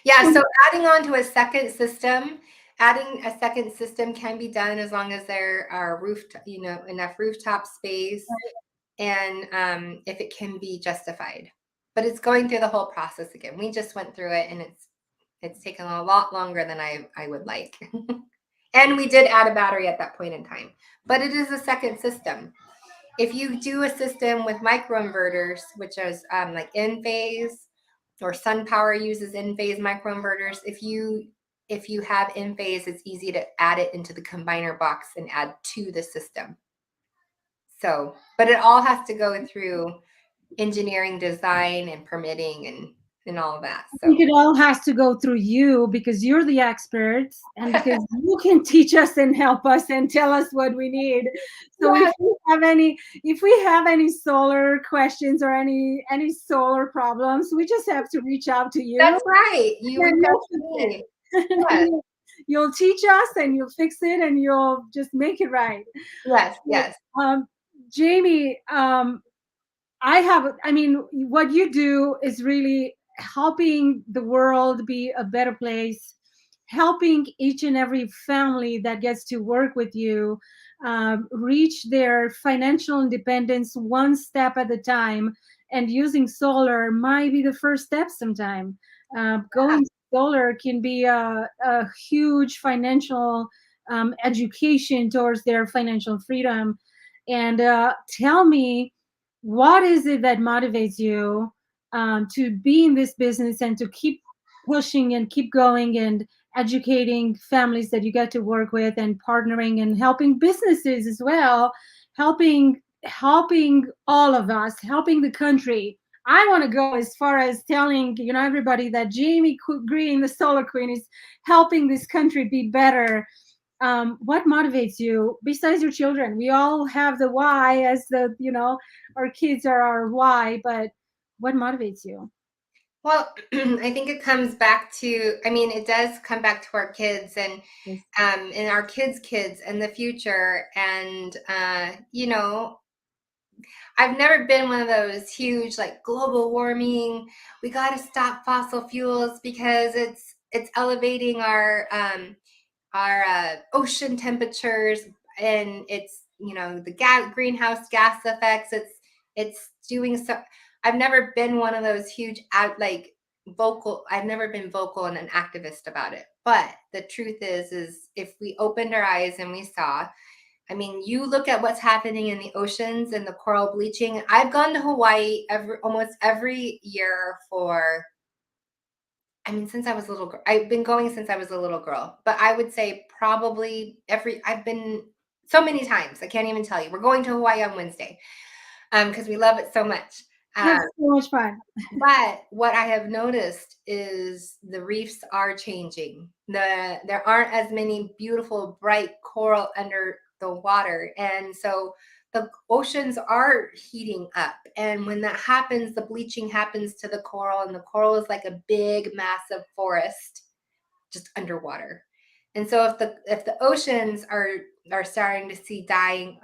Yeah, so adding on to a second system, adding a second system can be done as long as there are enough rooftop space, and if it can be justified. But it's going through the whole process again. We just went through it, and it's taken a lot longer than I would like. And we did add a battery at that point in time, but it is a second system. If you do a system with microinverters, which is like Enphase, or SunPower uses Enphase microinverters. If you have Enphase, it's easy to add it into the combiner box and add to the system. So, but it all has to go through engineering, design, and permitting and all of that. I think it all has to go through you because you're the experts and because you can teach us and help us and tell us what we need. So Yes. if we have any solar questions or any solar problems, we just have to reach out to you. That's right. You reach out to me. Yes. You'll teach us and you'll fix it and you'll just make it right. Yes, yes. Jaime, what you do is really helping the world be a better place, helping each and every family that gets to work with you reach their financial independence one step at a time. And using solar might be the first step sometime. Going solar can be a huge financial education towards their financial freedom. And tell me, what is it that motivates you to be in this business and to keep pushing and keep going and educating families that you get to work with and partnering and helping businesses as well, helping all of us, helping the country. I want to go as far as telling everybody that Jaime Greene, the Solar Queen, is helping this country be better. What motivates you besides your children? We all have the why, as our kids are our why, but what motivates you? Well, I think it comes back to, I mean, it does come back to our kids Yes. and our kids' kids and the future. And, I've never been one of those huge like global warming. We got to stop fossil fuels because it's elevating our ocean temperatures, and it's the greenhouse gas effects. It's doing so. I've never been one of those huge out like vocal. I've never been vocal and an activist about it. But the truth is if we opened our eyes and we saw, I mean, you look at what's happening in the oceans and the coral bleaching. I've gone to Hawaii almost every year for, I mean, since I was a little girl. I've been going since I was a little girl, but I would say probably I've been so many times. I can't even tell you. We're going to Hawaii on Wednesday because we love it so much. Um, That's so much fun. but what I have noticed is the reefs are changing. There aren't as many beautiful, bright coral under the water. And so the oceans are heating up. And when that happens, the bleaching happens to the coral, and the coral is like a big, massive forest just underwater. And so if the oceans are starting to see dying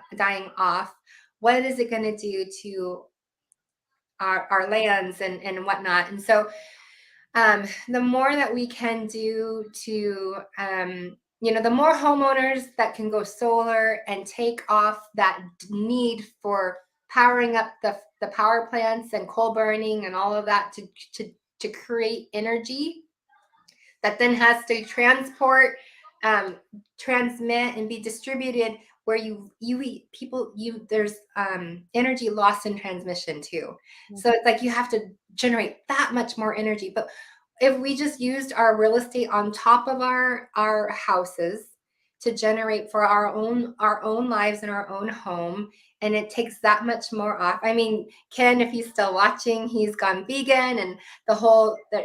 off, what is it going to do to our lands and whatnot? And so the more that we can do to, the more homeowners that can go solar and take off that need for powering up the power plants and coal burning and all of that to create energy that then has to transport, transmit, and be distributed. Where there's energy lost in transmission too. So it's like you have to generate that much more energy. But if we just used our real estate on top of our houses to generate for our own lives and our own home, and it takes that much more off. I mean, Ken, if he's still watching, he's gone vegan, and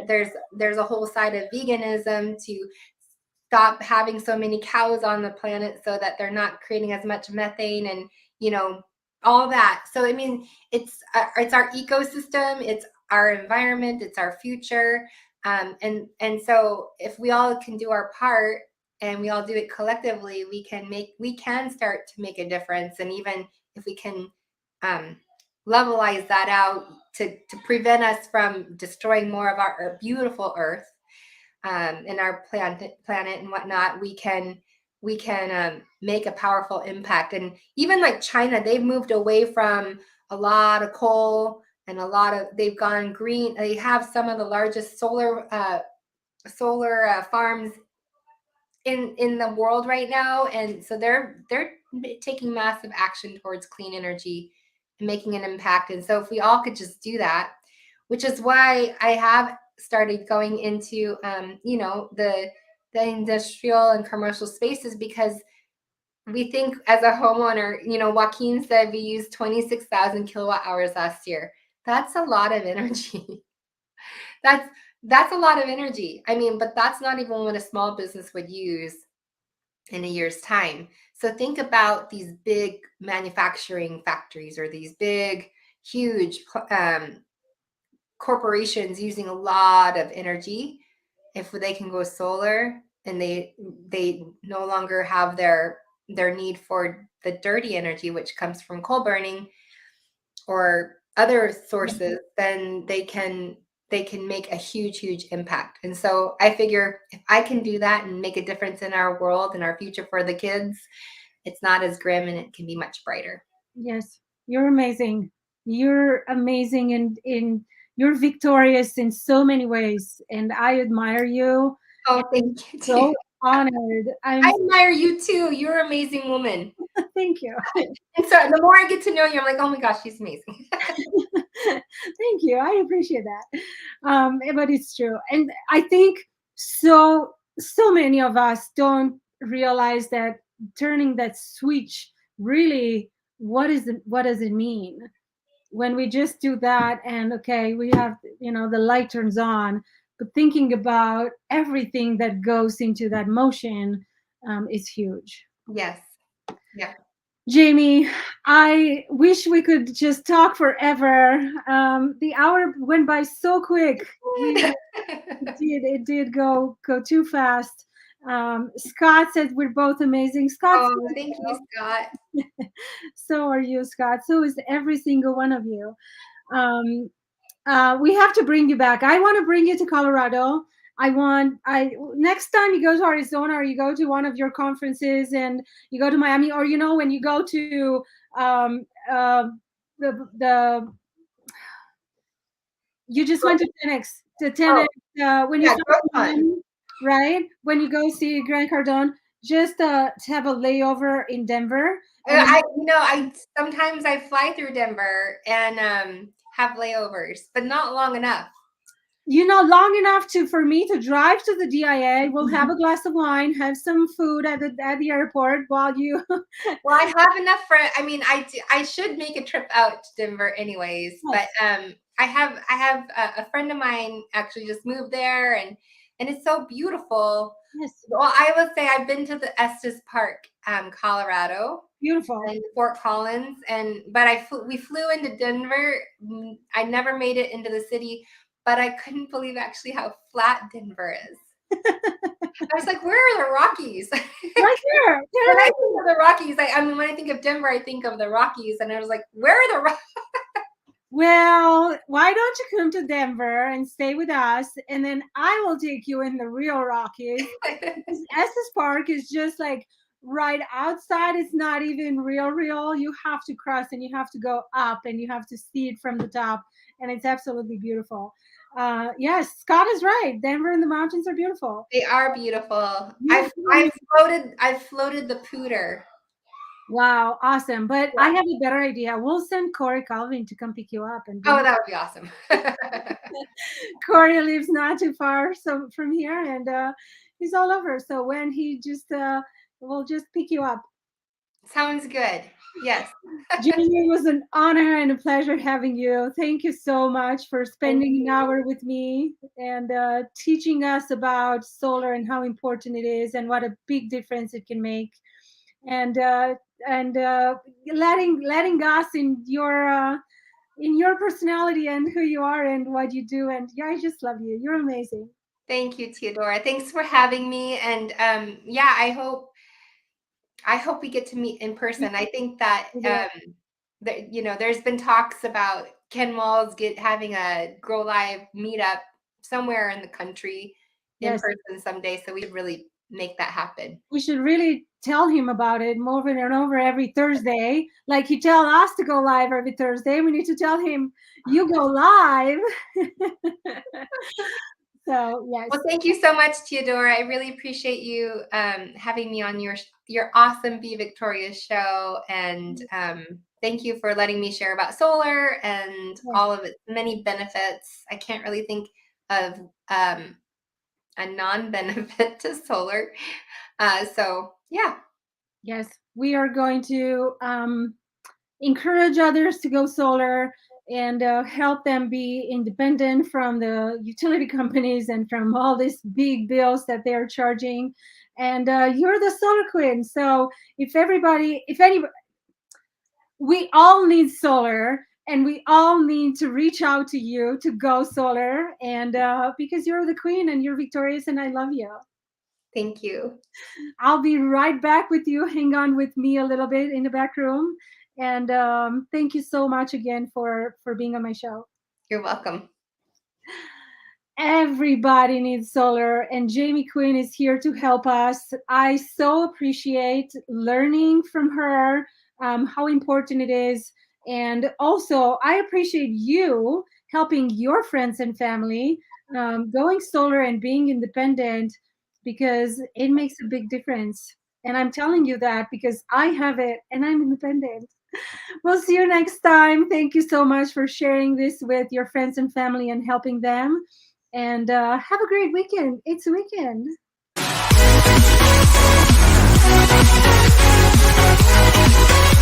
there's a whole side of veganism to stop having so many cows on the planet so that they're not creating as much methane and all that. So I mean, it's our ecosystem, it's our environment, it's our future. And so if we all can do our part and we all do it collectively, we can start to make a difference. And even if we can levelize that out to prevent us from destroying more of our beautiful earth, in our planet and whatnot, we can make a powerful impact. And even like China, they've moved away from a lot of coal, and they've gone green. They have some of the largest solar farms in the world right now, and so they're taking massive action towards clean energy and making an impact. And so if we all could just do that, which is why I have started going into the industrial and commercial spaces, because we think as a homeowner, Joaquin said we used 26,000 kilowatt hours last year. That's a lot of energy. that's that's a lot of energy. I mean, but that's not even what a small business would use in a year's time. So think about these big manufacturing factories or these big, huge corporations using a lot of energy. If they can go solar and they no longer have their need for the dirty energy, which comes from coal burning or other sources, then they can make a huge impact. And so I figure if I can do that and make a difference in our world and our future for the kids, it's not as grim and it can be much brighter. Yes, you're amazing. You're amazing, and you're victorious in so many ways. And I admire you. Oh, thank you too. So honored. I admire you too. You're an amazing woman. Thank you. And so the more I get to know you, I'm like, oh my gosh, she's amazing. Thank you. I appreciate that. But it's true. And I think so many of us don't realize that turning that switch really, what does it mean? When we just do that, and okay, we have, the light turns on, but thinking about everything that goes into that motion is huge. Yes. Yeah. Jaime, I wish we could just talk forever. The hour went by so quick. We it did go too fast. Scott said we're both amazing. Scott, Oh, thank you, Scott. so are you, Scott. So is every single one of you. Um, we have to bring you back. I want to bring you to Colorado. I next time you go to Arizona or you go to one of your conferences and you go to Miami, or when you go to um, the you just went to Oh, 10x when you yeah, fly growth to fun. Miami, right? When you go see Grant Cardone, just to have a layover in Denver, and then I sometimes I fly through Denver and have layovers, but not long enough. long enough for me to drive to the DIA. We'll have a glass of wine, have some food at the airport while you. Well, I have enough for. I mean, I should make a trip out to Denver anyways, but Yes. I have a friend of mine actually just moved there, and it's so beautiful. Yes, Well, I would say I've been to the Estes Park, Colorado, beautiful. and Fort Collins, but we flew into Denver. I never made it into the city, but I couldn't believe actually how flat Denver is. I was like, where are the Rockies? Right there. When They're I right think of the Rockies, I mean, when I think of Denver, I think of the Rockies, and I was like, where are the Rockies? Well, why don't you come to Denver and stay with us, and then I will take you in the real Rockies. Because Estes Park is just like right outside. It's not even real. You have to cross and you have to go up and you have to see it from the top, and it's absolutely beautiful. Yes, Scott is right. Denver and the mountains are beautiful. They are beautiful. You, I've floated the pooter. wow, awesome. But Yeah. I have a better idea. We'll send Corey Calvin to come pick you up and bring Oh, you. that would be awesome. Corey lives not too far from here, and he's all over. So when he just will just pick you up. Sounds good. Yes. Jamie, it was an honor and a pleasure having you. Thank you so much for Thank spending an you. hour with me and teaching us about solar and how important it is and what a big difference it can make. And letting us in your personality and who you are and what you do. And yeah, I just love you. You're amazing. Thank you, Theodora. Thanks for having me. And yeah, I hope we get to meet in person. I think that there's been talks about Ken Walls having a Grow Live meetup somewhere in the country in Yes, person someday. So we should really make that happen. we should really tell him about it over and over every Thursday. Like he tell us to go live every Thursday. We need to tell him you go live. So yes, Well, thank you so much, Theodora. I really appreciate you having me on your awesome Be Victorious show, and thank you for letting me share about solar and yes, all of its many benefits. I can't really think of a non-benefit to solar. So yeah, yes. We are going to encourage others to go solar and help them be independent from the utility companies and from all these big bills that they're charging. And you're the solar queen. So if anybody, we all need solar and we all need to reach out to you to go solar. And because you're the queen and you're victorious and I love you. thank you. I'll be right back with you. Hang on with me a little bit in the back room. And thank you so much again for being on my show. You're welcome. Everybody needs solar, and Jamie Quinn is here to help us. I so appreciate learning from her how important it is. And also, I appreciate you helping your friends and family going solar and being independent because it makes a big difference. And I'm telling you that because I have it and I'm independent. We'll see you next time. Thank you so much for sharing this with your friends and family and helping them. And have a great weekend. It's a weekend.